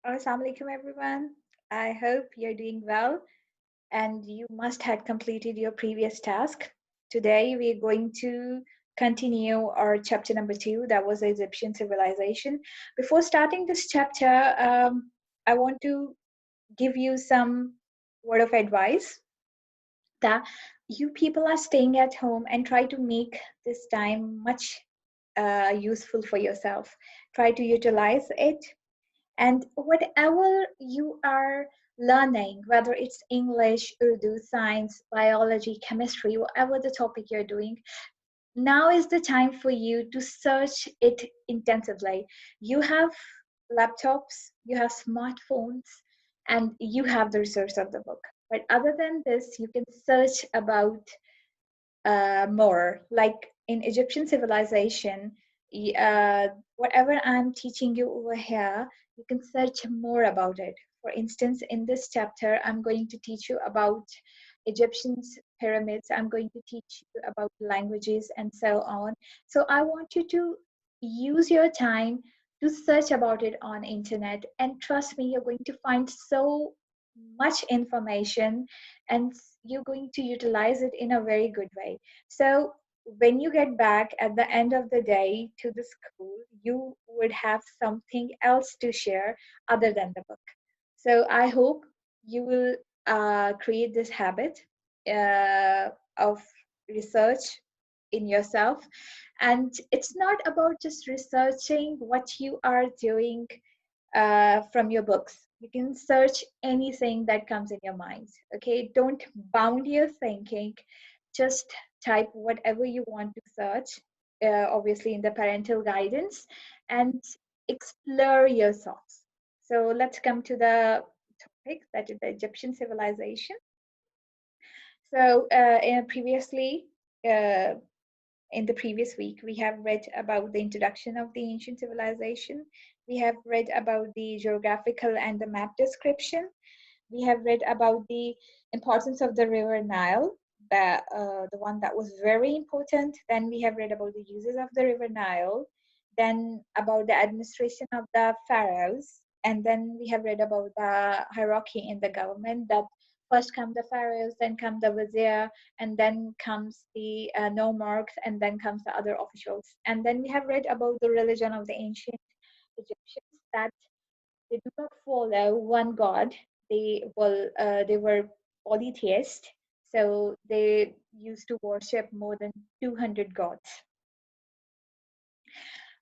Assalamu alaikum, everyone. I hope you're doing well and you must have completed your previous task. Today, we're going to continue our chapter number 2, that was Egyptian civilization. Before starting this chapter, I want to give you some word of advice that you people are staying at home and try to make this time much useful for yourself. Try to utilize it and whatever you are learning, whether it's English, Urdu, science, biology, chemistry, whatever the topic you're doing, now is the time for you to search it intensively. You have laptops, you have smartphones, and you have the resource of the book. But other than this, you can search about more. Like in Egyptian civilization, whatever I'm teaching you over here, you can search more about it. For instance, in this chapter, I'm going to teach you about Egyptians pyramids. I'm going to teach you about languages and so on. So I want you to use your time to search about it on internet, and trust me, you're going to find so much information, and you're going to utilize it in a very good way. So when you get back at the end of the day to the school, you would have something else to share other than the book. So I hope you will create this habit of research in yourself. And it's not about just researching what you are doing from your books. You can search anything that comes in your mind. Okay, don't bound your thinking. Just type whatever you want to search, obviously in the parental guidance, and explore your thoughts. So let's come to the topic, that is the Egyptian civilization. So uh, in the previous week, we have read about the introduction of the ancient civilization. We have read about the geographical and the map description. We have read about the importance of the river Nile, the one that was very important. Then we have read about the uses of the river Nile, then about the administration of the pharaohs, and then we have read about the hierarchy in the government, that first come the pharaohs, then come the vizier, and then comes the nomarchs, and then comes the other officials. And then we have read about the religion of the ancient Egyptians, that they do not follow one god. They were polytheist, so they used to worship more than 200 gods.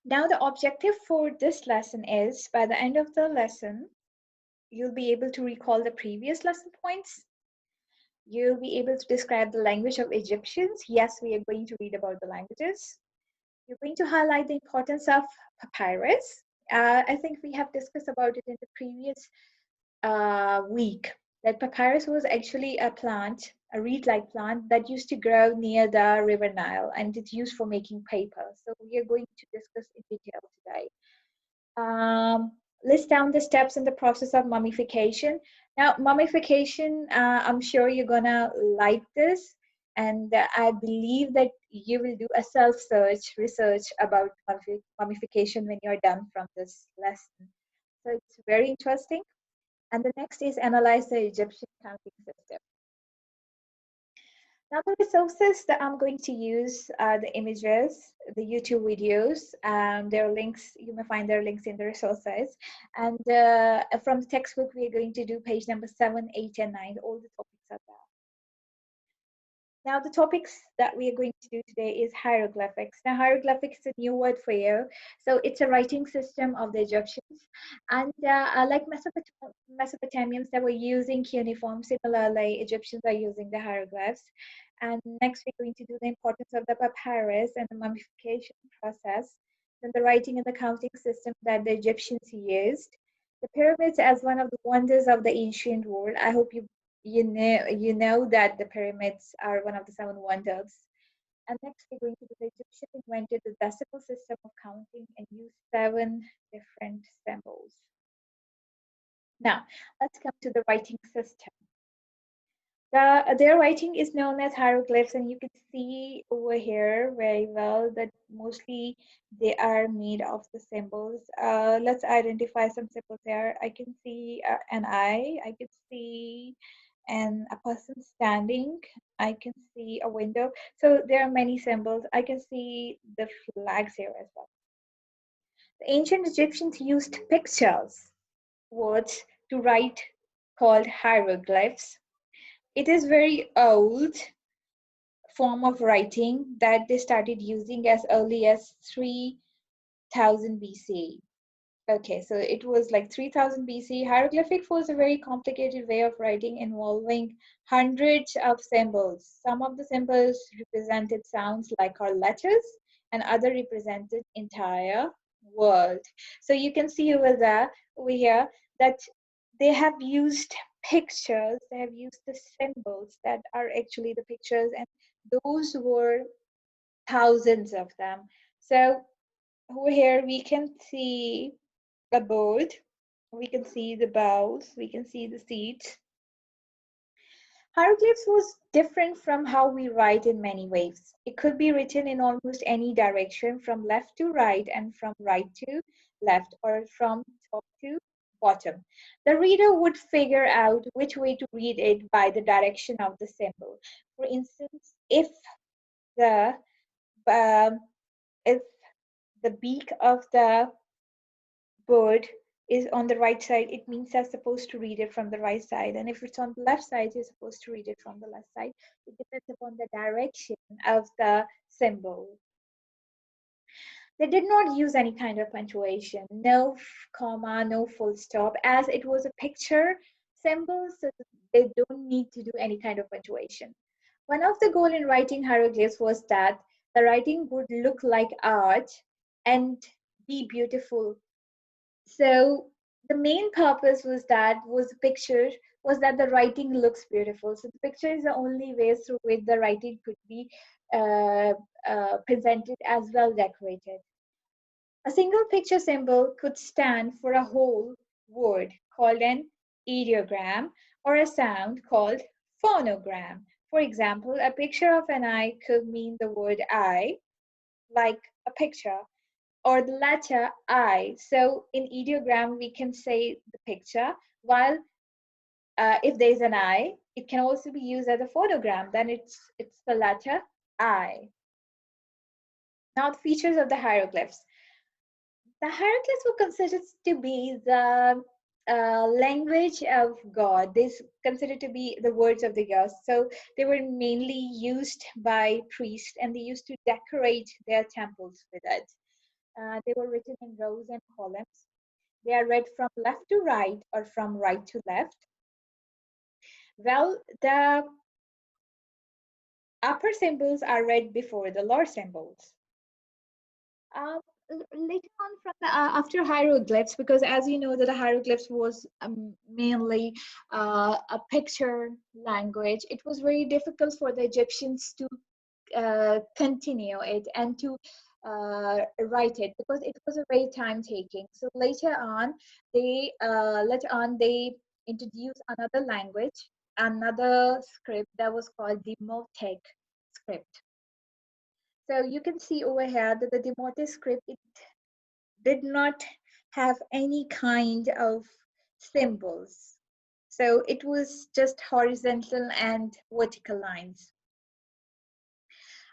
Now the objective for this lesson is, by the end of the lesson, you'll be able to recall the previous lesson points. You'll be able to describe the language of Egyptians. Yes, we are going to read about the languages. You're going to highlight the importance of papyrus. I think we have discussed about it in the previous week, that papyrus was actually a plant, a reed-like plant that used to grow near the river Nile, and it's used for making paper. So we are going to discuss in detail today. List down the steps in the process of mummification. Now, mummification, I'm sure you're gonna like this, and I believe that you will do a self-search research about mummification when you're done from this lesson. So it's very interesting. And the next is analyze the Egyptian counting system. Now the resources that I'm going to use are the images, the YouTube videos, there are links, you may find their links in the resources. And from the textbook, we are going to do page number 7, 8, and 9. All the topics are there. Now, the topics that we are going to do today is hieroglyphics. Now, hieroglyphics is a new word for you. So it's a writing system of the Egyptians. And like Mesopotamians that were using cuneiform, similarly, Egyptians are using the hieroglyphs. And next, we're going to do the importance of the papyrus and the mummification process, then the writing and the counting system that the Egyptians used. The pyramids as one of the wonders of the ancient world. I hope you know that the pyramids are one of the 7 wonders. And next, we're going to do the Egyptians invented the decimal system of counting and used 7 different symbols. Now, let's come to the writing system. Their writing is known as hieroglyphs, and you can see over here very well that mostly they are made of the symbols. Let's identify some symbols there. I can see an eye. I can see a person standing. I can see a window. So there are many symbols. I can see the flags here as well. The ancient Egyptians used pictures, words to write, called hieroglyphs. It is very old form of writing that they started using as early as 3000 BC. Okay, so it was like 3000 BC. Hieroglyphic was a very complicated way of writing involving hundreds of symbols. Some of the symbols represented sounds like our letters, and other represented entire world. So you can see over here, that they have used pictures, they have used the symbols that are actually the pictures, and those were thousands of them. So over here we can see a board, we can see the bowls, we can see the seats. Hieroglyphs was different from how we write in many ways. It could be written in almost any direction, from left to right and from right to left, or from top to bottom. The reader would figure out which way to read it by the direction of the symbol. For instance, the um, if the beak of the bird is on the right side, it means they're supposed to read it from the right side. And if it's on the left side, you're supposed to read it from the left side. It depends upon the direction of the symbol. They did not use any kind of punctuation, no comma, no full stop, as it was a picture symbol, so they don't need to do any kind of punctuation. One of the goals in writing hieroglyphs was that the writing would look like art and be beautiful. So the main purpose was picture was that the writing looks beautiful. So the picture is the only way through which the writing could be uh, presented as well decorated. A single picture symbol could stand for a whole word called an ideogram, or a sound called phonogram. For example, a picture of an eye could mean the word eye, like a picture, or the letter I. So in ideogram, we can say the picture, while if there's an I, it can also be used as a phonogram. Then it's the letter I. Now the features of the hieroglyphs. The hieroglyphs were considered to be the language of God. This considered to be the words of the God. So they were mainly used by priests, and they used to decorate their temples with it. They were written in rows and columns. They are read from left to right or from right to left. Well, the upper symbols are read before the lower symbols. Um, Later on, from the, after hieroglyphs, because as you know that the hieroglyphs was mainly a picture language, it was very difficult for the Egyptians to continue it and to write it, because it was a very time taking. So later on they introduced another language, another script that was called Demotic Script. So you can see over here that the Demotic Script, it did not have any kind of symbols. So it was just horizontal and vertical lines.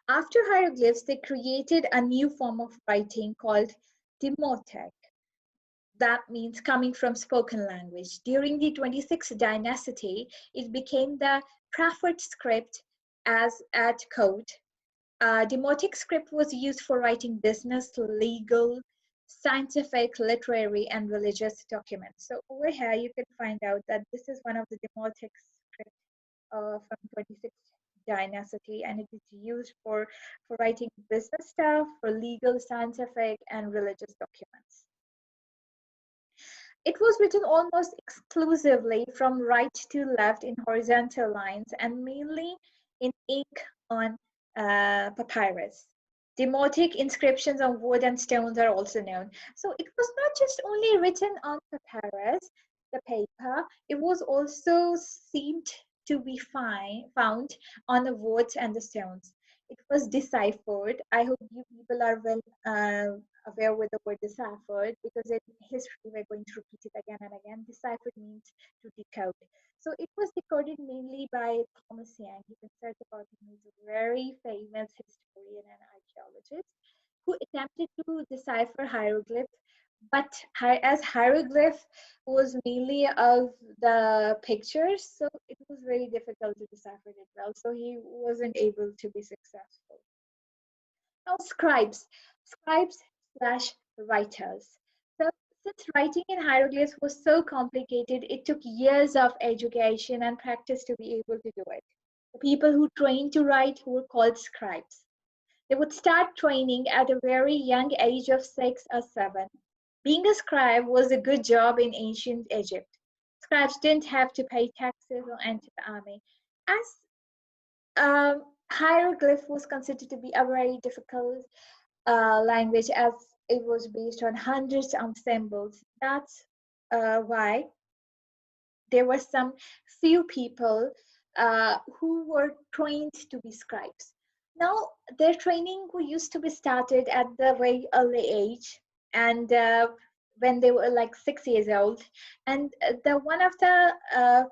After hieroglyphs, they created a new form of writing called Demotic. That means coming from spoken language. During the 26th dynasty, it became the preferred script as at court. Demotic script was used for writing business, legal, scientific, literary, and religious documents. So over here, you can find out that this is one of the Demotic script from 26th dynasty, and it is used for writing business stuff, for legal, scientific, and religious documents. It was written almost exclusively from right to left in horizontal lines, and mainly in ink on papyrus. Demotic inscriptions on wood and stones are also known. So it was not just only written on papyrus, the paper, it was also seemed to be found on the words and the stones. It was deciphered. I hope you people are well aware with the word deciphered, because in history we're going to repeat it again and again. Deciphered means to decode. So it was decoded mainly by Thomas Yang. You can search about him. He's a very famous historian and archaeologist who attempted to decipher hieroglyphs. But as hieroglyph was mainly of the pictures, so it was very difficult to decipher it well. So he wasn't able to be successful. Now, scribes slash writers. So, since writing in hieroglyphs was so complicated, it took years of education and practice to be able to do it. The people who trained to write were called scribes. They would start training at a very young age of 6 or 7. Being a scribe was a good job in ancient Egypt. Scribes didn't have to pay taxes or enter the army. As hieroglyph was considered to be a very difficult language, as it was based on hundreds of symbols. That's why there were some few people who were trained to be scribes. Now, their training used to be started at the very early age, and when they were like 6 years old. And the one of the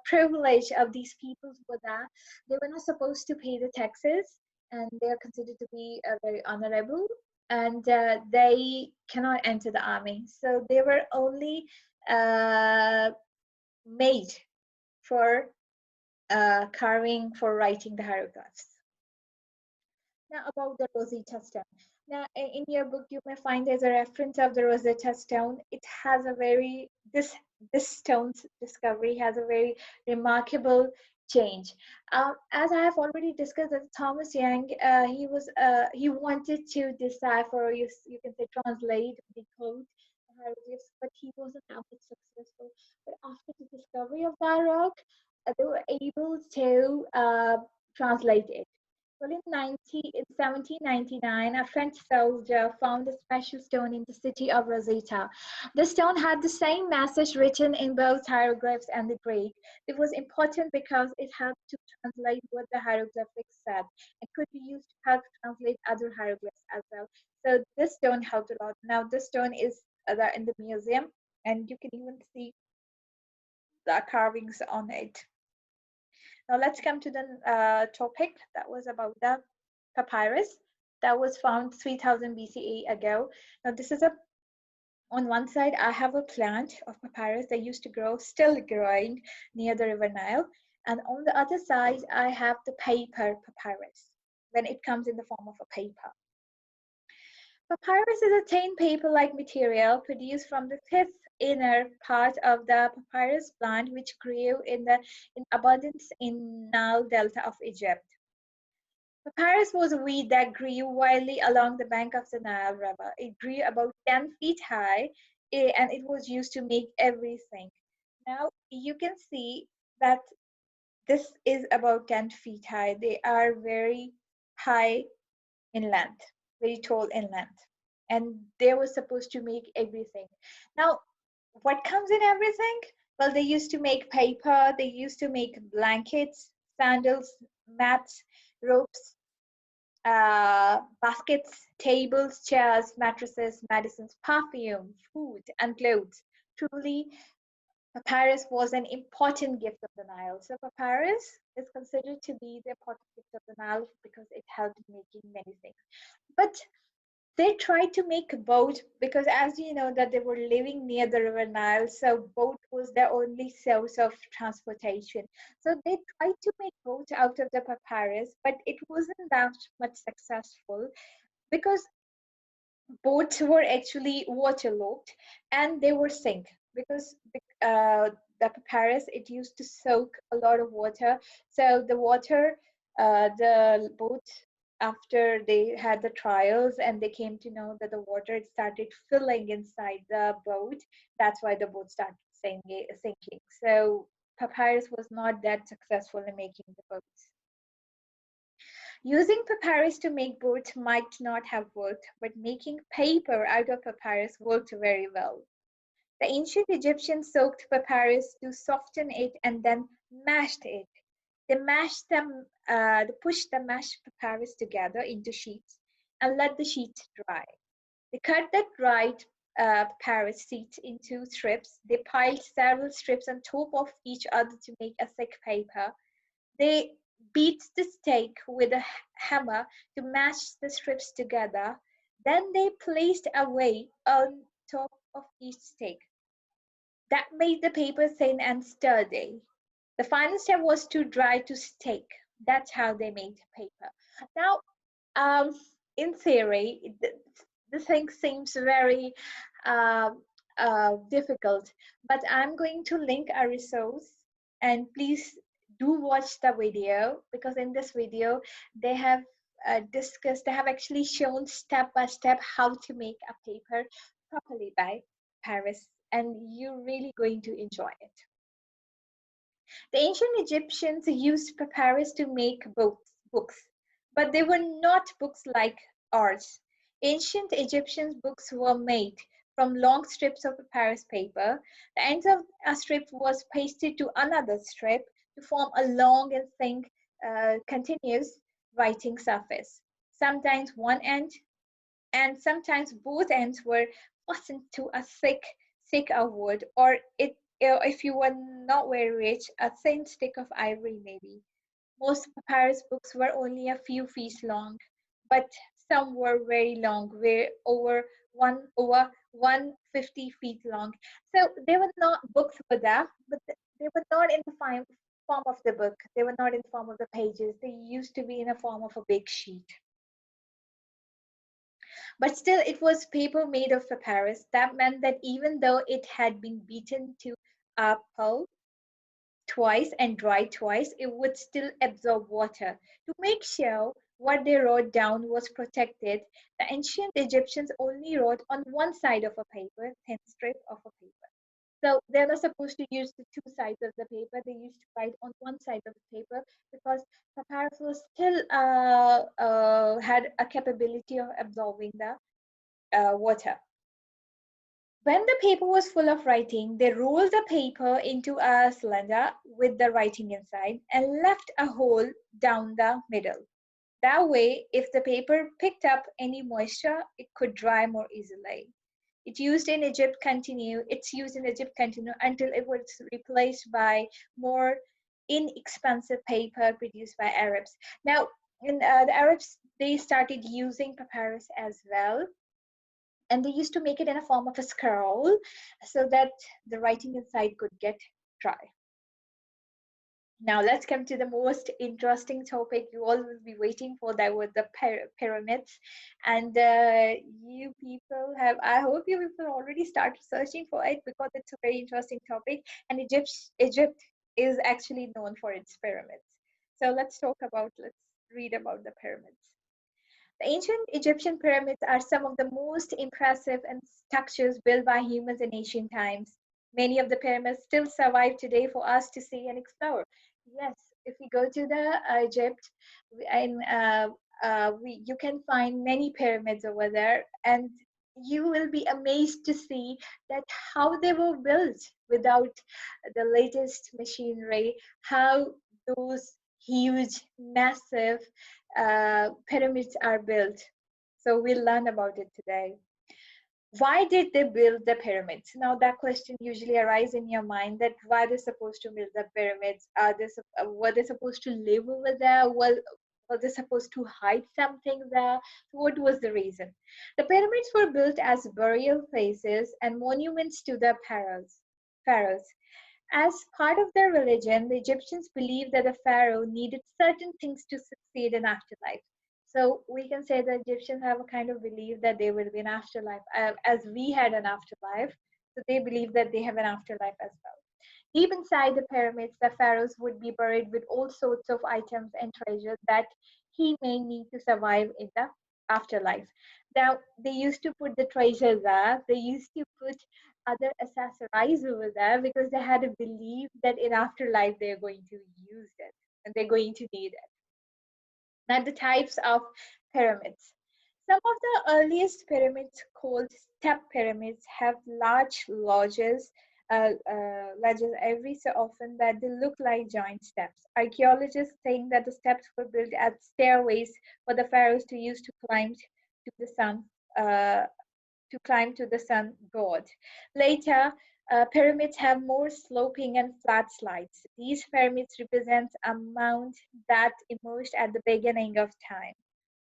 privilege of these people was that they were not supposed to pay the taxes, and they are considered to be very honorable, and they cannot enter the army. So they were only made for carving, for writing the hieroglyphs. Now about the Rosetta Stone. Now in your book you may find there's a reference of the Rosetta Stone. It has a very this stone's discovery has a very remarkable change. As I have already discussed, that Thomas Yang he wanted to decipher, or you can say translate, decode the hieroglyphs, but he wasn't that much successful. But after the discovery of that rock, they were able to translate it. Well, in 1799, a French soldier found a special stone in the city of Rosetta. The stone had the same message written in both hieroglyphs and the Greek. It was important because it helped to translate what the hieroglyphics said. It could be used to help translate other hieroglyphs as well. So this stone helped a lot. Now, this stone is in the museum, and you can even see the carvings on it. Now let's come to the topic that was about the papyrus that was found 3000 BCE ago. Now this is on one side I have a plant of papyrus that used to grow, still growing near the river Nile. And on the other side I have the paper papyrus, when it comes in the form of a paper. Papyrus is a thin paper-like material produced from the fifth inner part of the papyrus plant, which grew in abundance in Nile Delta of Egypt. Papyrus was a weed that grew wildly along the bank of the Nile River. It grew about 10 feet high, and it was used to make everything. Now you can see that this is about 10 feet high. They are very high in length, very tall in length. And they were supposed to make everything. Now, what comes in everything? Well, they used to make paper, they used to make blankets, sandals, mats, ropes, baskets, tables, chairs, mattresses, medicines, perfume, food, and clothes. Truly, papyrus was an important gift of the Nile. So papyrus is considered to be the important gift of the Nile because it helped in making many things. But they tried to make a boat because, as you know, that they were living near the river Nile, so boat was their only source of transportation. So they tried to make boat out of the papyrus, but it wasn't that much successful because boats were actually waterlogged and they were sink because the papyrus, it used to soak a lot of water. So the water, the boat, after they had the trials and they came to know that the water started filling inside the boat, that's why the boat started sinking. So papyrus was not that successful in making the boats. Using papyrus to make boats might not have worked, but making paper out of papyrus worked very well. The ancient Egyptians soaked papyrus to soften it and then mashed it. They they push the mashed papyrus together into sheets and let the sheets dry. They cut the dried papyrus sheets into strips. They piled several strips on top of each other to make a thick paper. They beat the stake with a hammer to mash the strips together. Then they placed a weight on top of each stake. That made the paper thin and sturdy. The final step was to dry to stake. That's how they made paper. Now, um, in theory, the thing seems very um difficult, but I'm going to link a resource, and please do watch the video, because in this video they have they have actually shown step by step how to make a paper properly by Paris, and you're really going to enjoy it. The ancient Egyptians used papyrus to make books, but they were not books like ours. Ancient Egyptian books were made from long strips of papyrus paper. The ends of a strip was pasted to another strip to form a long and thin, continuous writing surface. Sometimes one end and sometimes both ends were fastened to a thick stick of wood, or if you were not very rich, a thin stick of ivory maybe. Most papyrus books were only a few feet long, but some were very long, were over 150 feet long. So they were not books were there, but they were not in the form of the book. They were not in the form of the pages. They used to be in the form of a big sheet. But still, it was paper made of papyrus. That meant that even though it had been beaten to a pulp twice and dried twice, it would still absorb water. To make sure what they wrote down was protected, the ancient Egyptians only wrote on one side of a paper, thin strip of a paper. So they're not supposed to use the two sides of the paper. They used to write on one side of the paper because papyrus was still had a capability of absorbing the water. When the paper was full of writing, they rolled the paper into a cylinder with the writing inside and left a hole down the middle. That way, if the paper picked up any moisture, it could dry more easily. Its use in Egypt continued until it was replaced by more inexpensive paper produced by Arabs. Now, the Arabs, they started using papyrus as well, and they used to make it in a form of a scroll so that the writing inside could get dry. Now let's come to the most interesting topic you all will be waiting for. That was the pyramids, and you people have. I hope you people already started searching for it because it's a very interesting topic. And Egypt is actually known for its pyramids. So let's read about the pyramids. The ancient Egyptian pyramids are some of the most impressive and structures built by humans in ancient times. Many of the pyramids still survive today for us to see and explore. Yes, if we go to the Egypt, and you can find many pyramids over there, and you will be amazed to see that how they were built without the latest machinery, how those huge, massive pyramids are built. So we'll learn about it today. Why did they build the pyramids? Now that question usually arises in your mind, that why they're supposed to build the pyramids? Were they supposed to live over there? Were they supposed to hide something there? What was the reason? The pyramids were built as burial places and monuments to the pharaohs. As part of their religion, the Egyptians believed that the pharaoh needed certain things to succeed in afterlife. So we can say the Egyptians have a kind of belief that there will be an afterlife, as we had an afterlife. So they believe that they have an afterlife as well. Deep inside the pyramids, the pharaohs would be buried with all sorts of items and treasures that he may need to survive in the afterlife. Now, they used to put the treasures there, they used to put other accessories over there because they had a belief that in afterlife they're going to use it and they're going to need it. Now, the types of pyramids. Some of the earliest pyramids, called step pyramids, have large lodges ledges every so often that they look like giant steps. Archaeologists think that the steps were built as stairways for the pharaohs to use to climb to the sun. Uh, to climb to the sun god. Later, pyramids have more sloping and flat slides. These pyramids represent a mound that emerged at the beginning of time.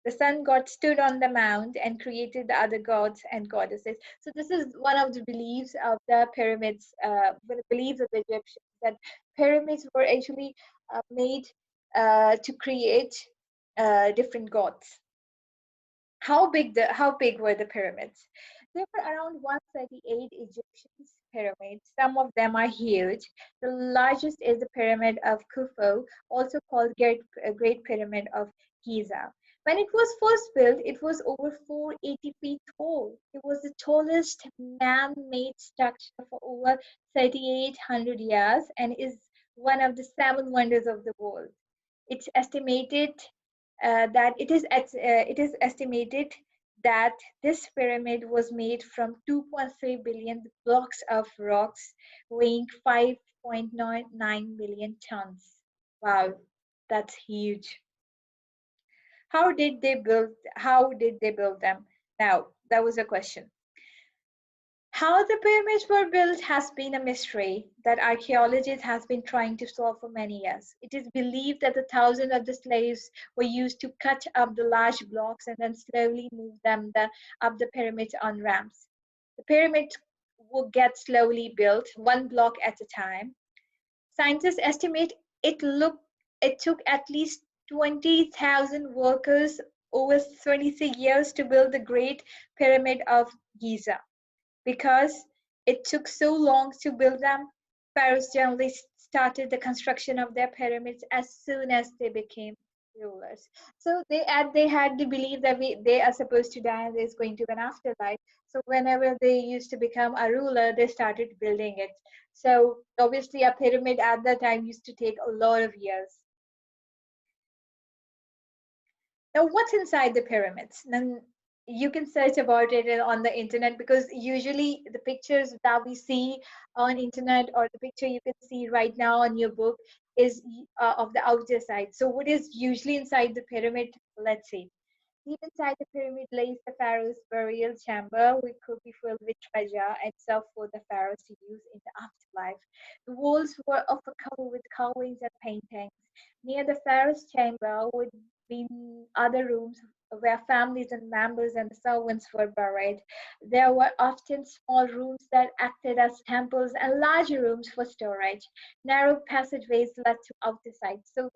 The sun god stood on the mound and created the other gods and goddesses. So this is one of the beliefs of the pyramids, the beliefs of the Egyptians, that pyramids were actually made to create different gods. How big were the pyramids? There were around 138 Egyptian pyramids. Some of them are huge. The largest is the Pyramid of Khufu, also called Great Pyramid of Giza. When it was first built, it was over 480 feet tall. It was the tallest man-made structure for over 3,800 years and is one of the seven wonders of the world. It's estimated that it is estimated that this pyramid was made from 2.3 billion blocks of rocks weighing 5.99 million tons. Wow, that's huge. How did they build them? Now, that was a question. How the pyramids were built has been a mystery that archaeologists have been trying to solve for many years. It is believed that the thousands of the slaves were used to cut up the large blocks and then slowly move them up the pyramids on ramps. The pyramids would get slowly built, one block at a time. Scientists estimate it took at least 20,000 workers over 26 years to build the Great Pyramid of Giza. Because it took so long to build them, pharaohs generally started the construction of their pyramids as soon as they became rulers. So they had the belief that they are supposed to die and there's going to be an afterlife. So whenever they used to become a ruler, they started building it. So obviously a pyramid at that time used to take a lot of years. Now, what's inside the pyramids? Then you can search about it on the internet, because usually the pictures that we see on internet or the picture you can see right now on your book is of the outer side. So what is usually inside the pyramid? Let's see. Deep inside the pyramid lays the pharaoh's burial chamber, which could be filled with treasure and served for the pharaohs to use in the afterlife. The walls were often covered with carvings and paintings. Near the pharaoh's chamber would be other rooms where families and members and the servants were buried. There were often small rooms that acted as temples and larger rooms for storage. Narrow passageways led to outer sides. So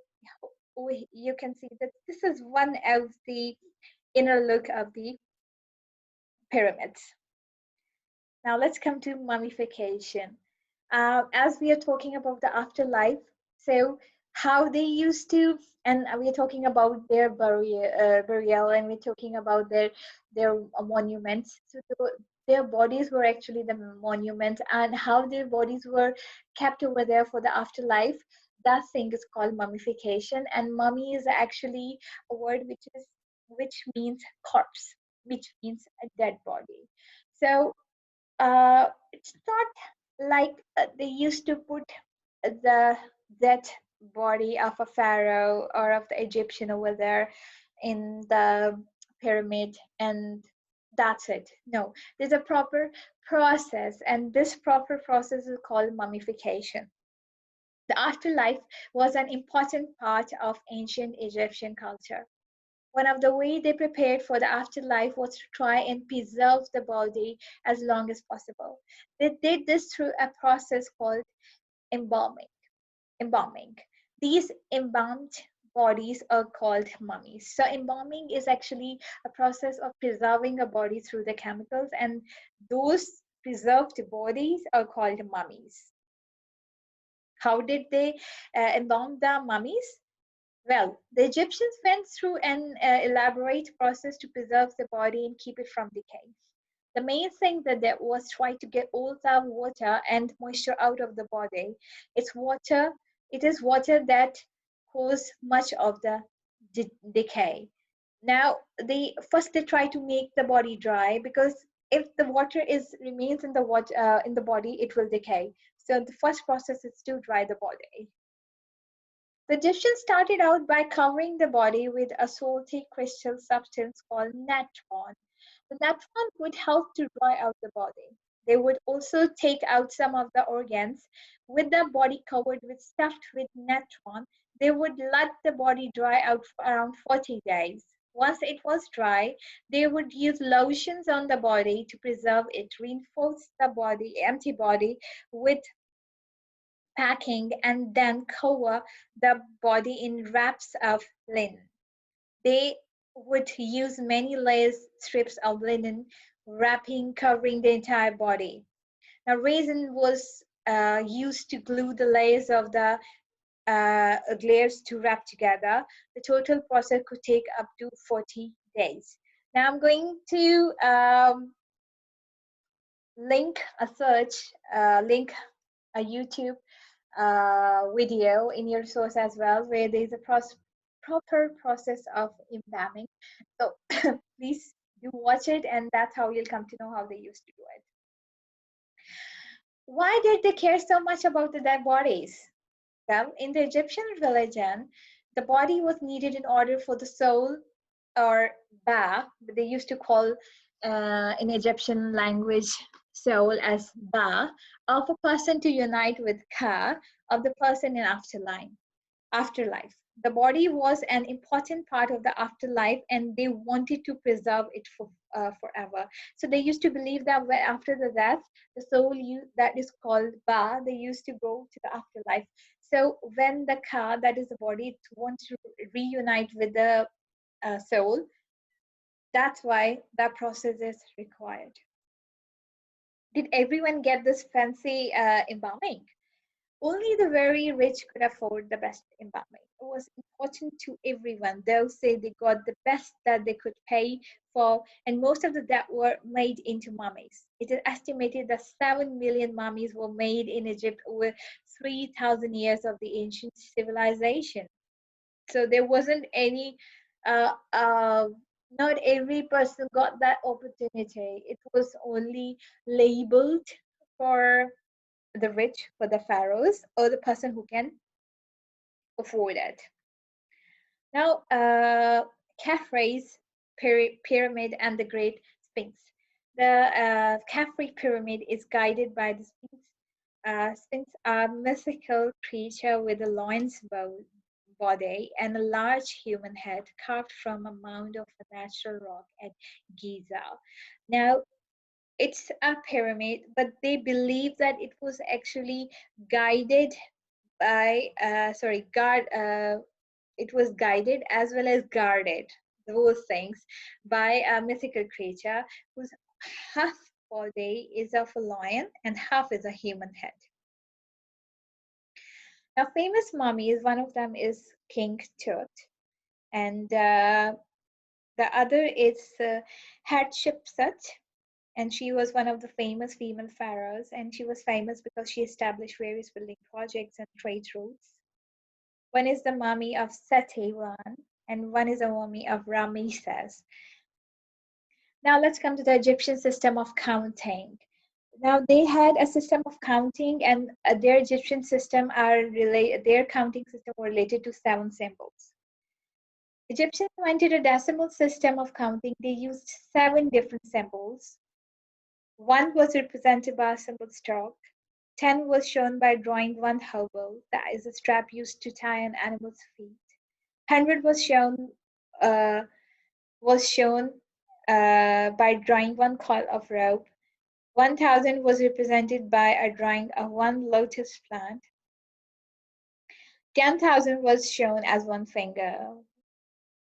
you can see that this is one of the inner look of the pyramids. Now let's come to mummification. As we are talking about the afterlife, so how they used to, and we are talking about their burial, and we're talking about their monuments. So their bodies were actually the monuments, and how their bodies were kept over there for the afterlife. That thing is called mummification, and mummy is actually a word which means corpse, which means a dead body. So it's not like they used to put the dead body of a pharaoh or of the Egyptian over there in the pyramid and that's it. No, there's a proper process, and this proper process is called mummification. The afterlife was an important part of ancient Egyptian culture. One of the ways they prepared for the afterlife was to try and preserve the body as long as possible. They did this through a process called embalming. Embalming. These embalmed bodies are called mummies. So embalming is actually a process of preserving a body through the chemicals, and those preserved bodies are called mummies. How did they embalm the mummies? Well, the Egyptians went through an elaborate process to preserve the body and keep it from decay. The main thing that they was try to get all the water and moisture out of the body. It is water that causes much of the decay. Now, they try to make the body dry, because if the water remains in the water in the body, it will decay. So the first process is to dry the body. The Egyptians started out by covering the body with a salty crystal substance called natron. The natron would help to dry out the body. They would also take out some of the organs. With the body covered with stuffed with natron, they would let the body dry out for around 40 days. Once it was dry, they would use lotions on the body to preserve it, reinforce the body, empty body with packing, and then cover the body in wraps of linen. They would use many layers strips of linen wrapping covering the entire body. Now, resin was used to glue the layers of the layers to wrap together. The total process could take up to 40 days. Now, I'm going to link a YouTube video in your source as well, where there's a proper process of embalming. So please do watch it, and that's how you'll come to know how they used to do it. Why did they care so much about the dead bodies? Well, in the Egyptian religion, the body was needed in order for the soul, or ba, they used to call in Egyptian language soul as ba, of a person to unite with ka, of the person in afterlife. The body was an important part of the afterlife, and they wanted to preserve it for forever. So they used to believe that after the death, the soul that is called ba, they used to go to the afterlife. So when the ka, that is the body, it wants to reunite with the soul, that's why that process is required. Did everyone get this fancy embalming? Only the very rich could afford the best embalming. It was important to everyone. Those say they got the best that they could pay for, and most of the that were made into mummies. It is estimated that 7 million mummies were made in Egypt over 3,000 years of the ancient civilization. So there wasn't any, uh, uh, not every person got that opportunity. It was only labeled for the rich, for the pharaohs, or the person who can afford it. Now, Khafre's pyramid and the Great Sphinx. The Khafre Pyramid is guided by the Sphinx. Sphinx are mythical creature with a lion's body and a large human head carved from a mound of a natural rock at Giza. Now, it's a pyramid, but they believe that it was actually guided by it was guided as well as guarded, those things, by a mythical creature whose half body is of a lion and half is a human head. Now, famous mummies, one of them is King Tut, and the other is Hatshepsut, and she was one of the famous female pharaohs, and she was famous because she established various building projects and trade routes. One is the mummy of Seti I, and one is a mummy of Ramesses. Now let's come to the Egyptian system of counting. Now they had a system of counting, and their Egyptian system their counting system were related to 7 symbols. Egyptians invented a decimal system of counting. They used 7 different symbols. 1 was represented by a symbol stroke. 10 was shown by drawing 1 hobble, that is a strap used to tie an animal's feet. 100 was shown by drawing 1 coil of rope. 1000 was represented by a drawing of 1 lotus plant. 10,000 was shown as 1 finger.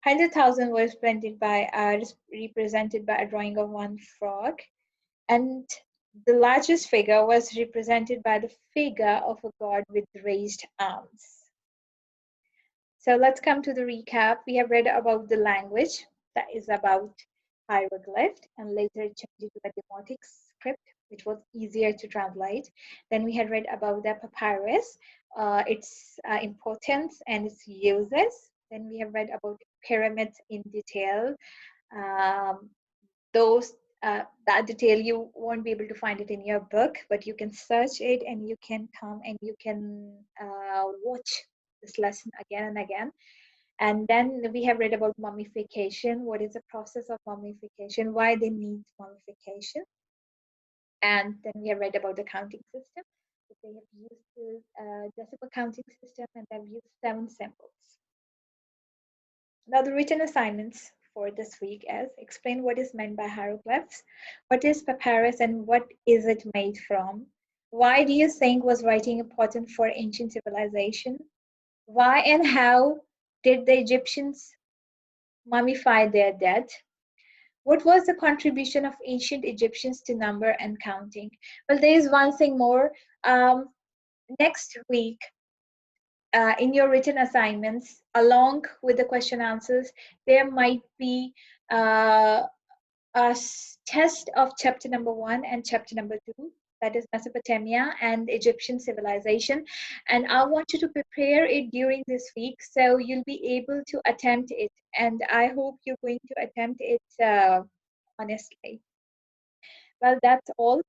100,000 was represented by a drawing of 1 frog. And the largest figure was represented by the figure of a god with raised arms. So let's come to the recap. We have read about the language, that is about hieroglyph, and later it changed to the Demotic Script, which was easier to translate. Then we had read about the papyrus, its importance and its uses. Then we have read about pyramids in detail. Those that detail you won't be able to find it in your book, but you can search it and you can come and you can watch this lesson again and again. And then we have read about mummification. What is the process of mummification? Why they need mummification? And then we have read about the counting system. They have used the decimal counting system and they've used 7 symbols. Now the written assignments for this week is explain what is meant by hieroglyphs, what is papyrus and what is it made from? Why do you think was writing important for ancient civilization? Why and how did the Egyptians mummify their dead? What was the contribution of ancient Egyptians to number and counting? Well, there is one thing more. Next week, in your written assignments, along with the question answers, there might be uh, test of chapter number 1 and chapter number 2, that is Mesopotamia and Egyptian civilization. And I want you to prepare it during this week so you'll be able to attempt it. And I hope you're going to attempt it honestly. Well, that's all